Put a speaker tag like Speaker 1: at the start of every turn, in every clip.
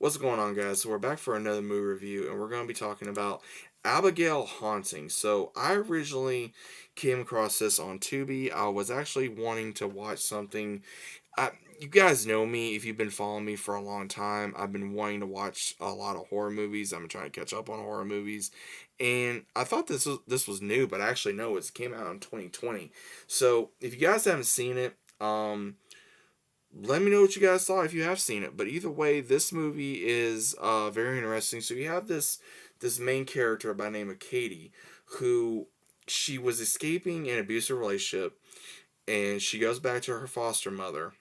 Speaker 1: What's going on, guys? So we're back for another movie review, and we're going to be talking about Abigail Haunting. So I originally came across this on Tubi. I was actually wanting to watch something. You guys know me if you've been following me for a long time. I've been wanting to watch a lot of horror movies. I've been trying to catch up on horror movies, and I thought this was new, but actually no, it came out in 2020. So if you guys haven't seen it, let me know what you guys thought if you have seen it. But either way, this movie is very interesting. So you have this main character by the name of Katie, who she was escaping an abusive relationship, and she goes back to her foster mother.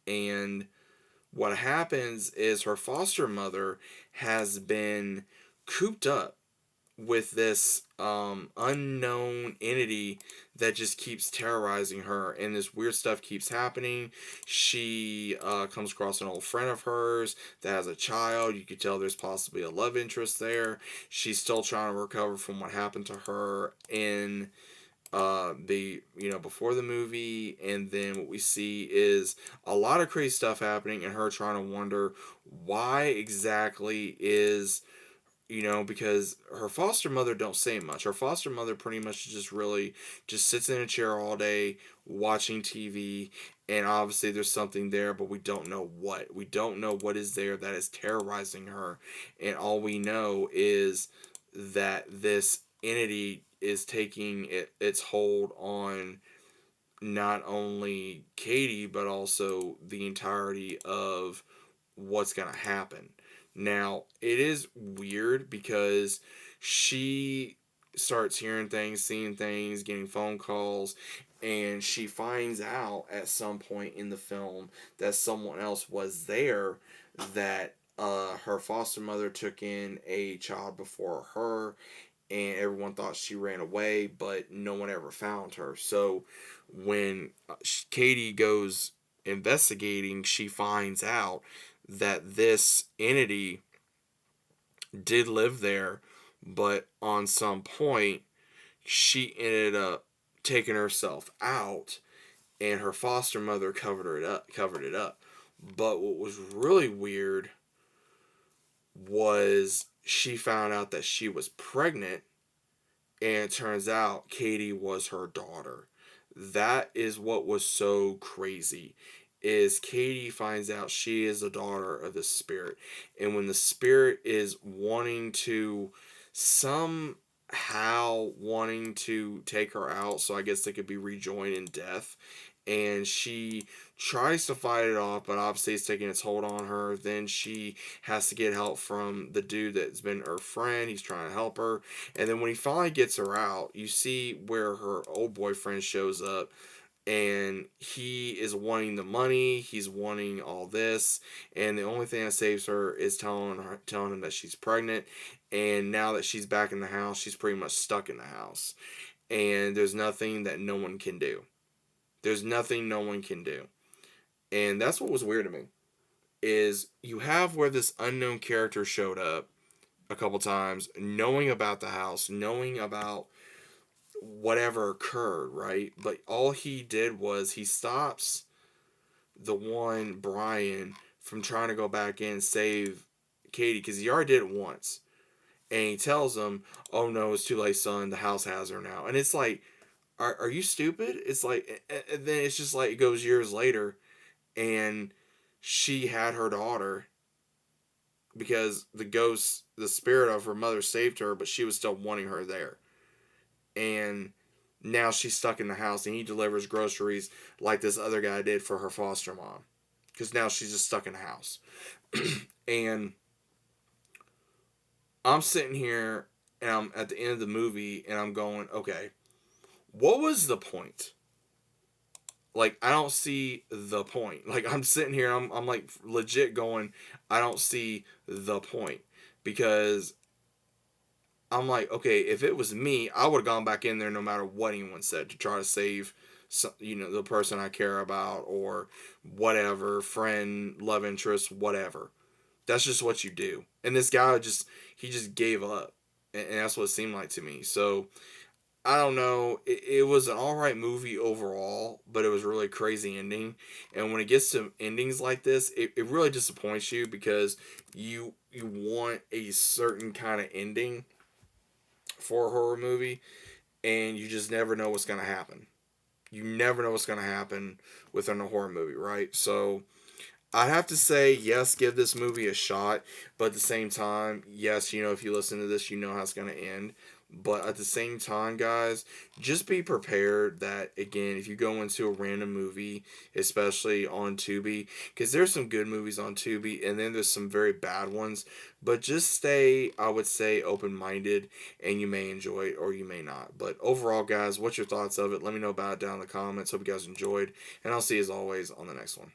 Speaker 1: And what happens is her foster mother has been cooped up with this unknown entity that just keeps terrorizing her, and this weird stuff keeps happening. She comes across an old friend of hers that has a child. You could tell there's possibly a love interest there. She's still trying to recover from what happened to her in the before the movie, and then what we see is a lot of crazy stuff happening and her trying to wonder why exactly is because her foster mother don't say much. Her foster mother pretty much just really just sits in a chair all day watching TV, and obviously there's something there, but we don't know what. We don't know what is there that is terrorizing her, and all we know is that this entity is taking its hold on not only Katie but also the entirety of what's going to happen. Now, it is weird because she starts hearing things, seeing things, getting phone calls, and she finds out at some point in the film that someone else was there, that her foster mother took in a child before her, and everyone thought she ran away, but no one ever found her. So when Katie goes investigating, she finds out that this entity did live there, but on some point she ended up taking herself out, and her foster mother covered it up. But what was really weird was she found out that she was pregnant, and it turns out Katie was her daughter. That is what was so crazy, is Katie finds out she is a daughter of the spirit. And when the spirit is wanting to somehow wanting to take her out, so I guess they could be rejoined in death, and she tries to fight it off, but obviously it's taking its hold on her. Then she has to get help from the dude that's been her friend. He's trying to help her, and then when he finally gets her out, you see where her old boyfriend shows up, and he is wanting the money. He's wanting all this, and the only thing that saves her is telling him that she's pregnant. And now that she's back in the house, she's pretty much stuck in the house, and there's nothing that no one can do. There's nothing no one can do. And that's what was weird to me, is you have where this unknown character showed up a couple times, knowing about the house, knowing about whatever occurred, right? But all he did was he stops the one Brian from trying to go back in and save Katie, because he already did it once. And he tells him, "Oh no, it's too late, son. The house has her now." And it's like, are you stupid? It's like, and then it's just like it goes years later, and she had her daughter because the ghost, the spirit of her mother, saved her, but she was still wanting her there. And now she's stuck in the house, and he delivers groceries like this other guy did for her foster mom, because now she's just stuck in the house. And I'm sitting here, and I'm at the end of the movie, and I'm going, okay, what was the point? Like, I don't see the point. Like, I'm sitting here, I'm like legit going, I don't see the point, because I'm like, okay, if it was me, I would have gone back in there no matter what anyone said to try to save, the person I care about, or whatever, friend, love interest, whatever. That's just what you do. And this guy he just gave up, and that's what it seemed like to me. So I don't know. It was an all right movie overall, but it was really a crazy ending. And when it gets to endings like this, it really disappoints you because you want a certain kind of ending for a horror movie, and you just never know what's going to happen. You never know what's going to happen within a horror movie, right? So I have to say, yes, give this movie a shot, but at the same time, yes, if you listen to this, you know how it's going to end. But at the same time, guys, just be prepared that, again, if you go into a random movie, especially on Tubi, because there's some good movies on Tubi, and then there's some very bad ones, but just stay, I would say, open minded, and you may enjoy it or you may not. But overall, guys, what's your thoughts of it? Let me know about it down in the comments. Hope you guys enjoyed, and I'll see you as always on the next one.